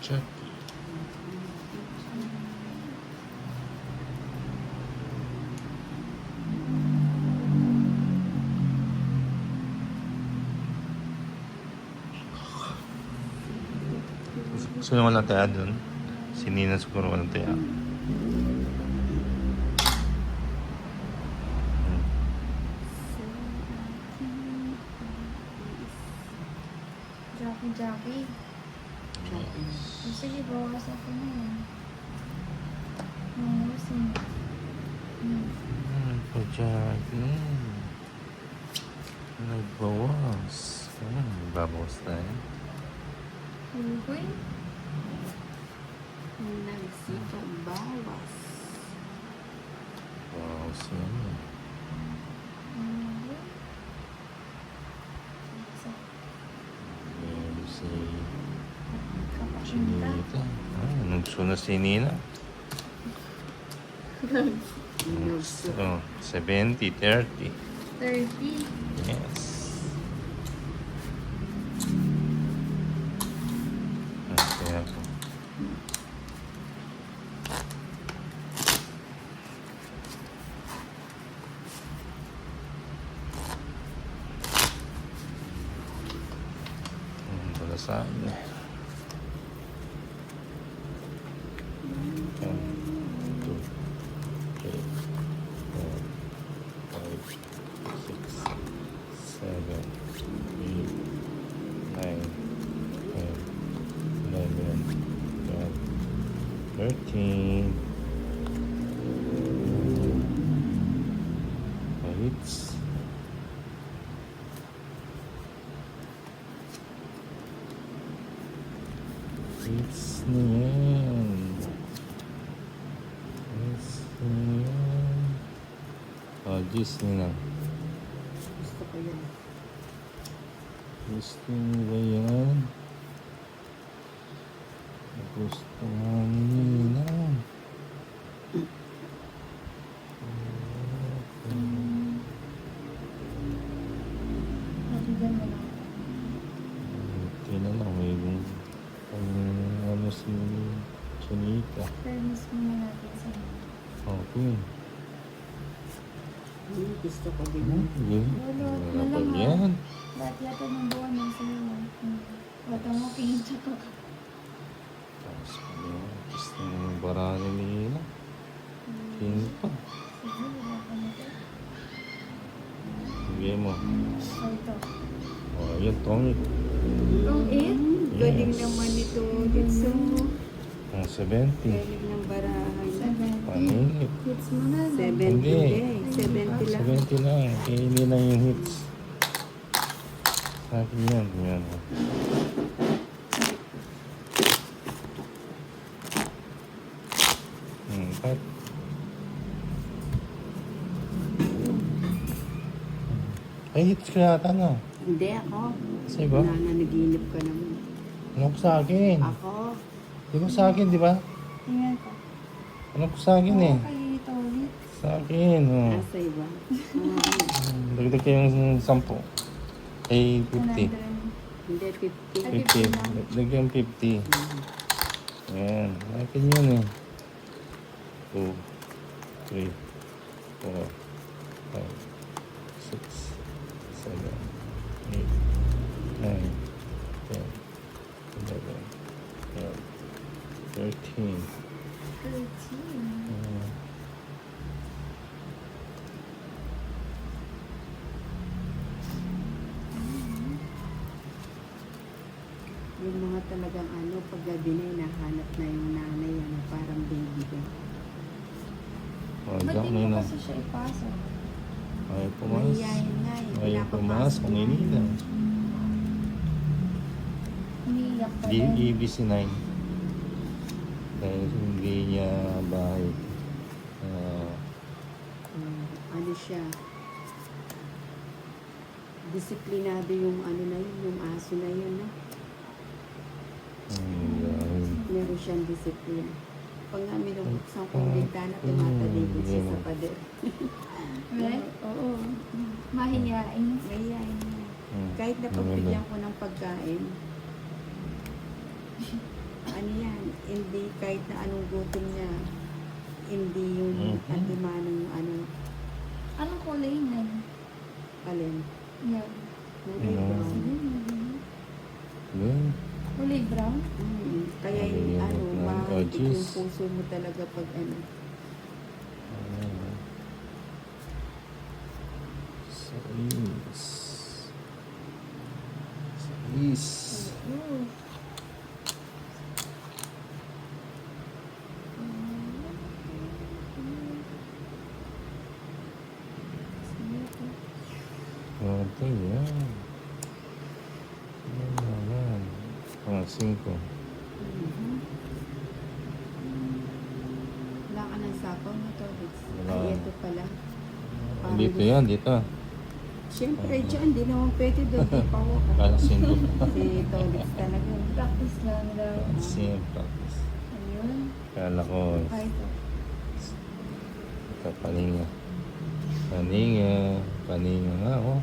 Check. Sino walang taya dun? Si Nina siguro walang taya. Jackie. Sige, bawas ako na yan. Bawasin. Nagbawas. Nagbabawas tayo. Uy. Nagsipabawas. Bawas yan. Si Kapakita. Nita. Nagso na si Nina. Oh, 70, 30. 30. Yes. Kaya po. Wala sa akin eh. 1, 2, 3, 4, 5, 6, 7, 8, 9, 10, 11, 12, 13. Hits. Hits na yan. Hits na yan. Gis na. Gusto ko yan. Gusto mo ba yan? Gusto nga nila. Nabigyan mo lang. Tingnan lang, may ano si Chinita. Fairness muna natin sa inyo. Okay. Gusto ko din. Wala pa yan. Lahat yata ng buwan ng sa'yo. Wata mo, kinita ko. Tapos pa yun. Gusto mo barani nila. Tingin pa. Sige, wala ka na ito. Sige mo. Ito. O, ayan, Tommy. Kung 8? Galing Yes. naman ito. Gitso. Ang 70. Galing ng barahan. 70. Paningit. Hits mo na. 70 Hindi. eh. 70 lang. 70 lang. Kaya hindi na yung hits. Sa akin yan. Yan. Pat. Ay, hits ka yata na. Hindi ako. Sa iba? Nananaginip ka naman. Ano ko sa akin? Ako. Di ko sa akin, di ba? Tingnan ko. Ano ko sa akin eh? Kayo ito ulit. Sa akin, oh. Nasa iba. Dagdag kayong 10. Ay, 50. 100. Hindi, 50. Ay, 50. 50 lang. Dagdag 50. Ayan. Akin yun eh. 2, 3, 4, 5, 6, 7, 8, 9, 10, 11, 12, 13. 13. Yung mga talagang ano, pag gabi na nahanap na yung nanay, ano, parang baby ka. Oh, Ba't diyan di na mo na. kasi siya ipasok? Ay, pumas. Mahihayin nga eh. Ay, Pinapapasok pumas. Kung nga. inila. Umiiyak pa Di din. ABC9. Dahil hindi niya bahay. Ano siya, disiplinado yung ano na yun, yung aso na yun, no? Dahil Meron siyang disiplina. Pag nga minubuksan ko yung bintana, tumatalikod siya sa pader. Right? Oo. Mahihain. Mahihayin niya. Kahit napagbigyan ko ng pagkain, ano yan, hindi kahit na anong gutom niya, hindi yung Mhm. antimanong ano, Anong kulay niyan? alin. Yan. Kulay Ano? brown. Sige, maganda. Yun. Kulay brown? Kaya Ano yung yun, ano, ng mahantik OGs? yung puso mo talaga pag ano. Ayan. Sais. Sais. Oo. Konti yan. Yan naman. Mga 5. Wala ka ng sapaw na to. Wala. Ay, ito pala. Parang Dito gusto- yan, dito. Siyempre, dyan, di naman pwede doon. Di pa ako. Kala 5. Si Tolix talaga. Practice lang daw. Same practice. Ayun. Kala ko, Ay, ito. ito paninga. Paninga. Paninga nga, oh.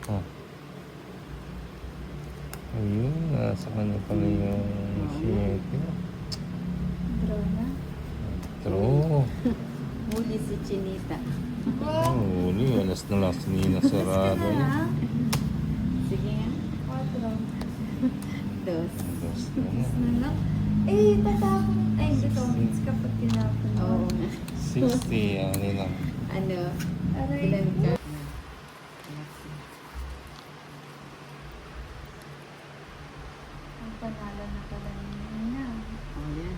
Oh. Ayun, nasa kanya pala yung siyete. Draw na. True. Huli si Chinita. Wow! Huli, alas na lang sinina sarado Gusto niya. na. Sige nga. 4. Dos. Alas na lang. Gusto na lang. Eh, tatapon. Ay, hindi to. It's kapag tinapon. Oo. 60, ano lang. Ano? Aray. Ilan ka? Ang panalo na pala niya. Oh, yan.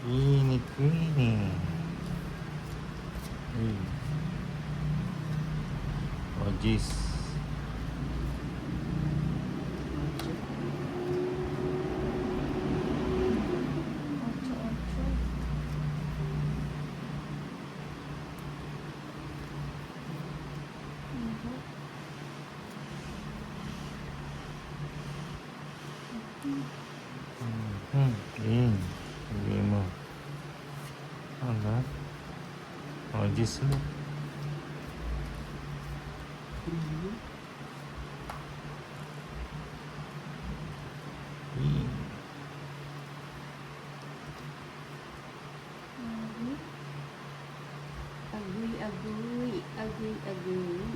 Queenie, Queenie. Uy. Oh, jeez. Ocho, ocho. Mhm. Yun. Sabi mo. Ano? Oh, jeez. Ulit. Mhm. Yun. Mhm. Agoy, agoy. Agoy, agoy.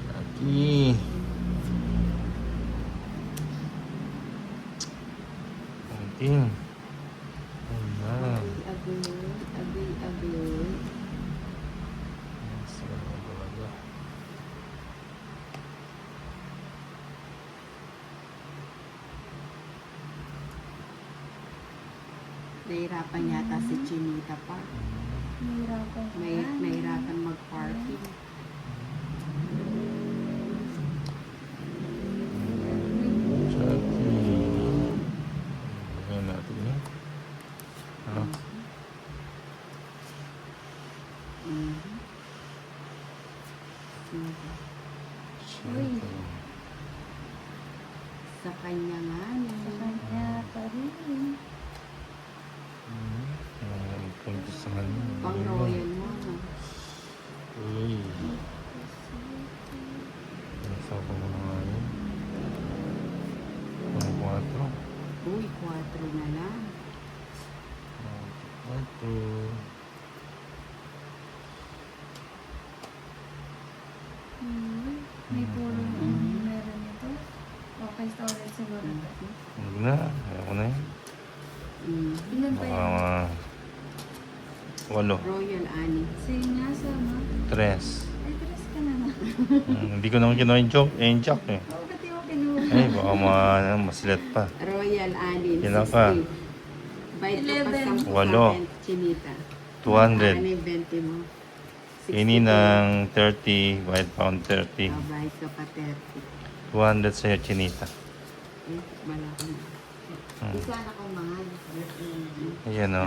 Lagi. Penting. Nah. Agoy, agoy. Agoy, agoy. Nahirapan yata si Chinita pa. Nahirapan ka. Nahirapan mag-parking. Ayan natin yan. Ha? Mhm. Mhm. Siyempre. Sa kanya nga. Sa kanya pa rin. Ang punto sa kanya. Pang royal mo. No? Uy. Nasa ko mga ngayon. Pang 4. Uy, 4 na lang. 4. May puro meron ito. Okay, sa ulit siguro ito. Huwag na. Ayaw ko na yun. Ilan pa Baka yan? mga 8. Royal Ani. Sige nga, sama. 3. Ay, tres ka na na. Hindi ko naman kinuha yung joke. Yung joke eh. Oo, ba't yung kinuha? Ay, baka masilat pa. Royal Ani. Ilan pa? 60. Bayad ka pa 11. 10 Walo. sa akin, Chinita. 200. Ani, 20 mo. 60 Ini ng 30, white pound 30. Oh, bayad ka pa 30. 200 sa'yo, Chinita. Eh, wala ka na. Isa na kong mahal. Ayan o.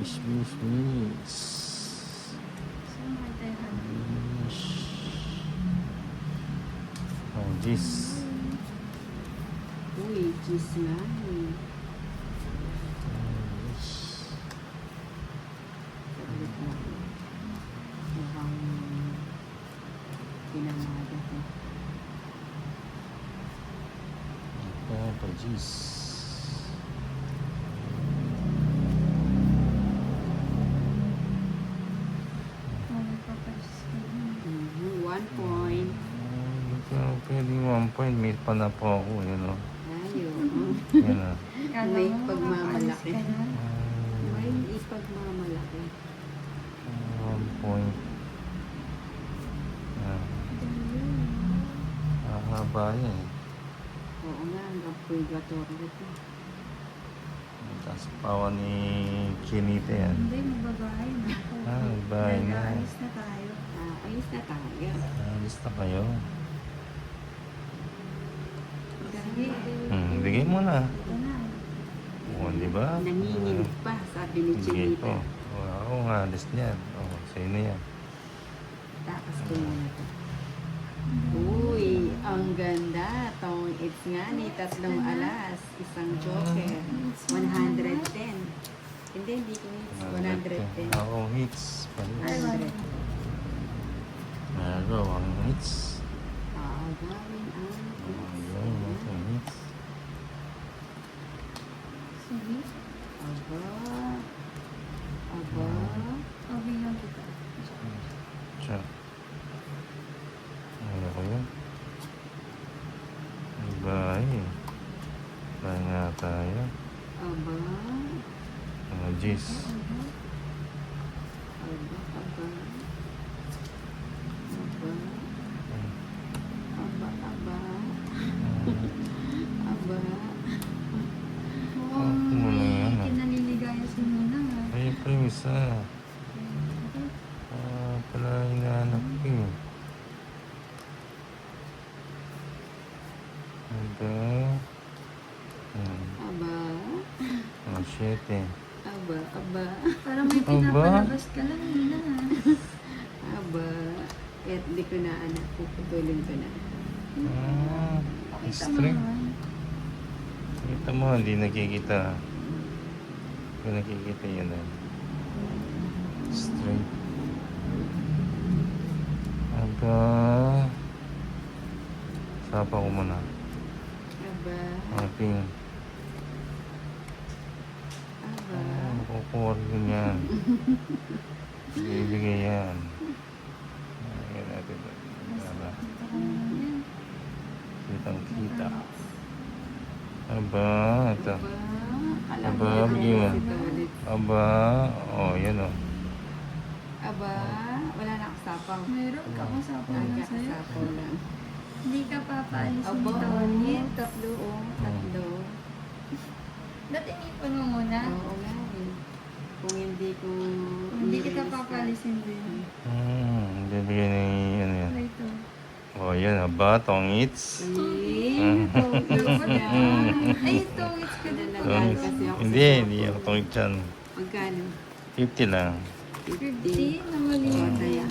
Miss. makita yung ano. Oh, jeez. Uy, cheese nga eh. Saglit lang. Mukhang pinamada ko. Papa, jeez. Oh, may papalis ka na. 1 point. Pwede 1 point. May pa na po ako. Yun o. Tayo. Yan o. Kala May mo, pagmamalaki. makakaalis ka na. May ipagmamalaki. 1 point. Yan. Haba yan. Oo nga, hanggang purgatory ito. Tapos pawa ni Chinita yan. Hindi, mababahay na ako. Bahay na. Nag-aalis na tayo. Ayos na tayo. Alis na kayo. Sige. Bigay mo na. Ito na. O, di ba? Nanginginig pa, sabi ni Bigay ko. Chinita. O, ako nga, alis niyan. O, sa'yo na yan. Takas ko muna ito. Uy, ang ganda. Tong it's nga ni tatlong alas. Isang joker. 110. Hindi ko hits. 110. Ako, hits. Ay, wala. Meron ang hits. Gawin ang Ayun, ito ang hits. Sige. Aba. Aba. Okay lang kita. Siya. Ano ko yun? Bahay. Bahay nga tayo. Aba. Mga G's. Aba. Aba. Aba. Aba. Aba. Aba. Mukhang muna may yan, ah. kinaliligaya si Muna nga. Ay, pa yung isa. Pala hinahanap ko eh. Ito. Aba. Mga 7. Aba. Aba. Parang may pinapalabas ka lang, Muna nga. Aba. At di ko na anak. Puputulin ko na. Pakita mo String. naman. Kita mo, hindi nakikita. Hindi nakikita yun eh. Straight. Aba. Sapa ko muna. Aba. Ating. Aba. Kukuha rin yan. Bibigay yan. Ayan natin. Aba. Kita ka naman yan. Kitang kita. Aba. Ito. Aba. Alam Aba, mo, bigyan mo. ito ulit. Aba. Oh, yan oh. Aba. Wala na kasapaw. Mayroon ka kasapaw lang sa'yo. Kasapaw lang. Hindi ka papaalis Aba. nito ulit. Tatlo. Tatlo. Dati inipon mo muna. Oo nga eh. Kung hindi ko... Hindi kita papalisin din. Bibigyan ni ano yan. Ito. Oh, yan. Aba, tongits. Eh, Dapat na. Ay, ito. It's ka din pala. Tongits. kasi ako sa Hindi ako tongits yan. Magkano? 50 lang. 50 na mali. Oh, taya.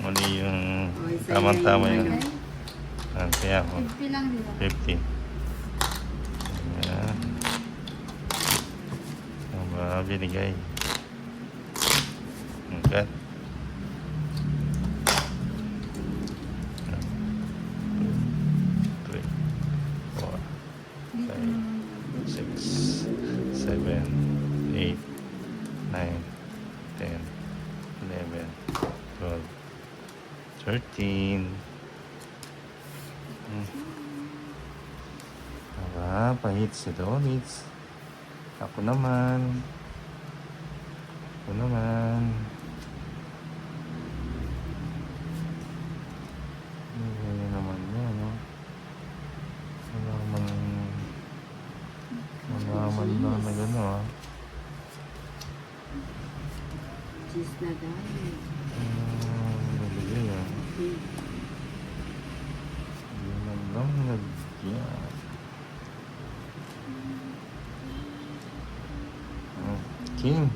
Mali yung Oh, isa tamang-tama yung yun. ano. Kaya ako. 50 lang dito. 50. Ayan. Aba, binigay. Agad. 3, 4, Dito Ay. naman. 6, 7, 8, 9, 10, 11, 12, 13. Aba, pahit si Donits. Ako naman. Ako naman. Ano naman yan, no? Malaman na na gano'n, ah. Cheese na dahil. Nabigay, ah. Hindi man lang nagyan. King.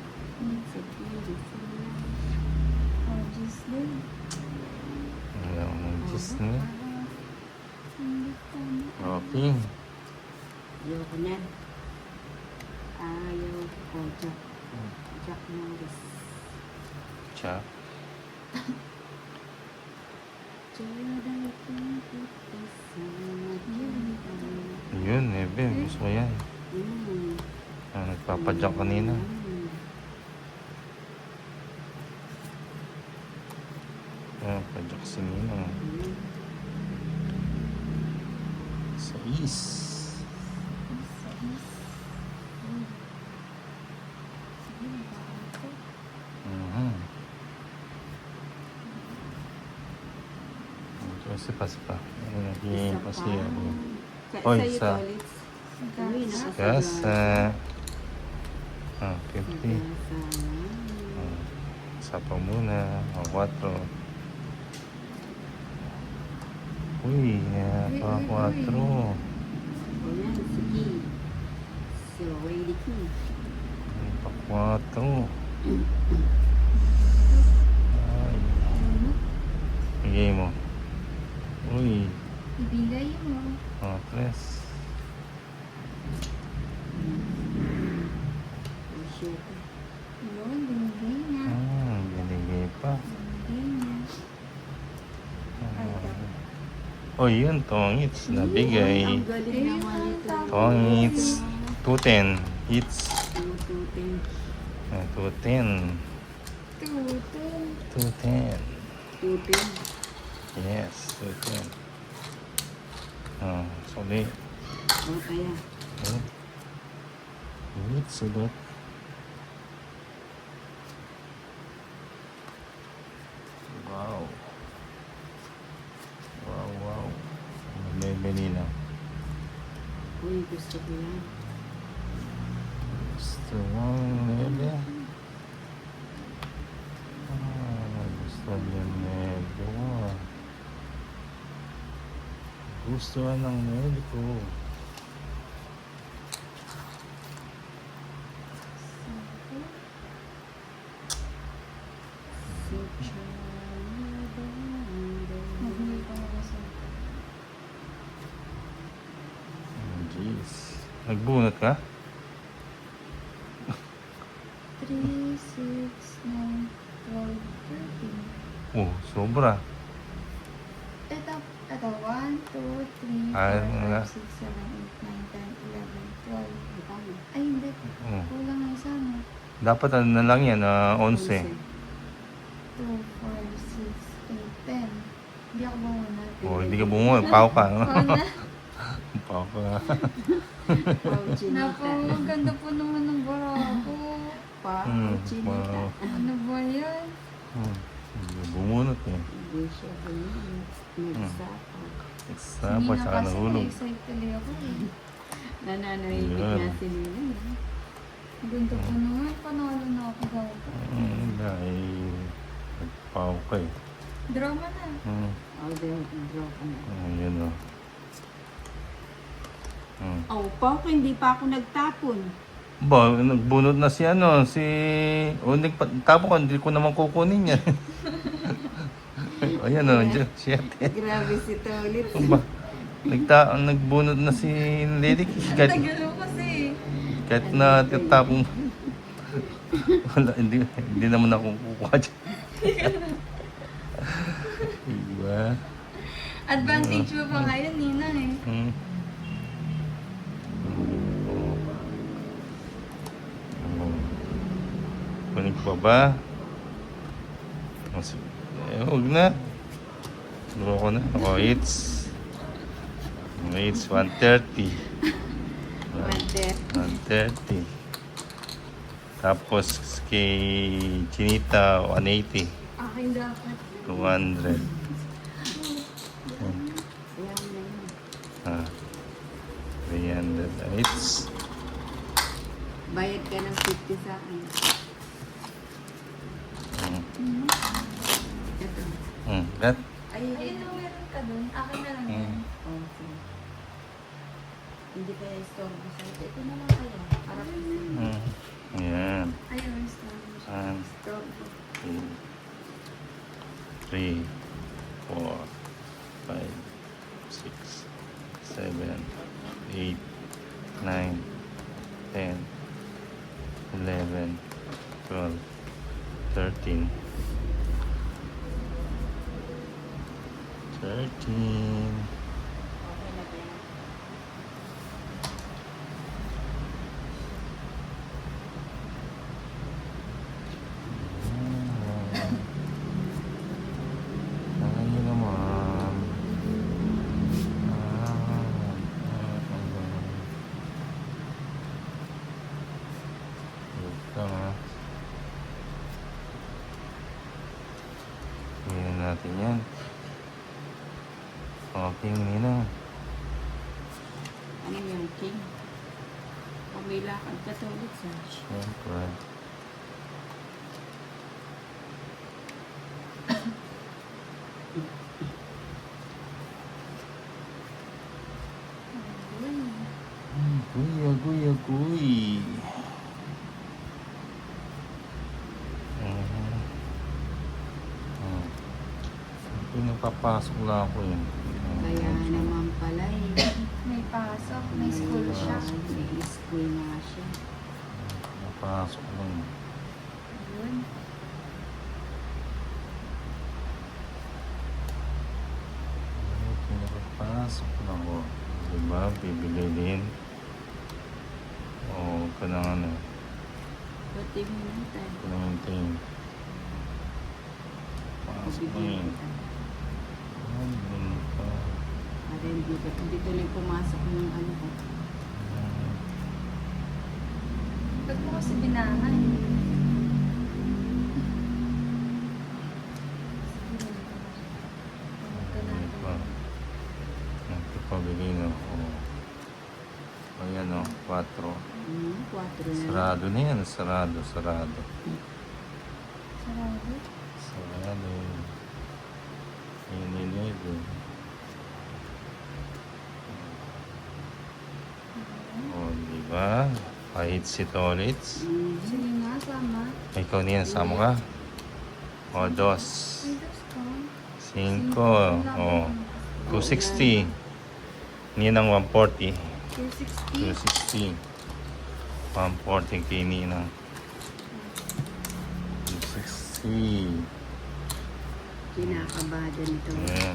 Sa pilis. Oh, just din. na. Hindi ko na. Okay. Ayoko niyan. Ayaw ko. Jack Norris. Check. Yun, Eben. Gusto ko yan. Nagpapadyak kanina. Padyak si Nina. Sa is. Sa is. Sige, nagkakaroon ko. Sipa. Lagi pa siya. Oy, Oy, sa... Sa Kasa. 50. Isa pa muna. 4. Uy, pa 4. Ayan, sige. So, ready ko. Pa 4. Ay. Bigay mo. Uy. Ibigay mo. 3. Yun, binigay niya. Binigay pa. Binigay niya. Oh, yun, tongits. Nabigay. Ang galing naman ito. Tongits. 210. Hits. 210. 210. Tutun. 210. 210. Yes, 210. Sorry. O kaya. Hits ulit. Wow. Wow. May vanilla. Uy, gusto ko yan. Gusto mong nebe? Gusto niya nebe mo. Gusto ng nebe ko. Magbigay ka na kasi. Jeez. Nagbunot ka? 3, 6, 9, 12, 13. Oh, sobra. Ito, 1, 2, 3, 4, 5, 6, 7, 8, 9, 10, 11, 12. Ay, hindi. Oh. Kulang na isa, no? Dapat ano na lang yan, 11. 2, 4, 6, 8, 10. Hindi ako bumunod. Oh, hindi ka bumuha. Pao ka. No? Oo na. Pao ka. Napo, ang ganda po naman ng barako. Chinita. Wow. Ano ba yan? Hindi ka bumunot eh. Hindi siya ganyan. Nagsapo. Isa Hindi pa na siya kasi nahulog. na-excite tuloy ako eh. Nananahimik Ayan. nga si Nina. Ang ganda po naman. Panalo na ako daw po. Dahil nagpao ka eh. Drama na. Oh, draw ko na. Yun o. Oh, Pao, hindi pa ako nagtapon. Ba, nagbunod na si nagtapon ko, hindi ko naman kukunin yan. Ayan o, siya. Grabe si Tolit. Ba, nagbunod na si Lady. Tagal mo kasi. Kahit na tatapon. Wala, hindi naman ako kukuha dyan. Diba? Advantage mo pa ngayon, Nina eh. Kunin ko ba? Huwag na. Duro ko na. It's 130. 130. Tapos kay Chinita, 180. Akin dapat. 200. Ayan na yun. 300. It's Bayad ka ng 50 sa akin. Ito. that. Ayun na meron ka dun. Akin na lang yan. Okay. Hindi kaya istorbo sa ito. Ito na lang kaya. Para Ayan. Ayun, stop. 1, istorbo. 2, 3, 4, 5, 6, 7, 8, 9, 10, 11, 12, 13. 13. Okay na ba yan? Ay naman. Wait lang ha. Tingnan natin yan. Okay, Nina. Ano yung king? Kung may lakad ka to ulit sa Siyempre. Uy. Agoy, agoy, agoy. Pinapapasok lang ako yun. kaya naman pala eh. May pasok, may school siya. May school nga siya. Pinapasok lang. Yun. Pinapasok lang ako. Diba? Bibili din. O, ka na ano. Pati mo na tayo. Pinamintay. Pasok lang yun. Ay, ganun pa. Para hindi tuloy pumasok ng ano ko. Ba't mo kasi binahan? Ano pa? Nagpapabili na ako. Ayan o, 4. 4 na. Sarado na yan. Sarado, sarado. Sarado. Sarado. Ininego. O, diba? Kahit si Tolits. Sige nga, sama. Ikaw niyan, sama ka? O, 2. Ay, Diyos ko. 5. O, 260. Ninang 140. 260. 260. 140 kay Ninang. 260. Kinakabada nito. Ayan.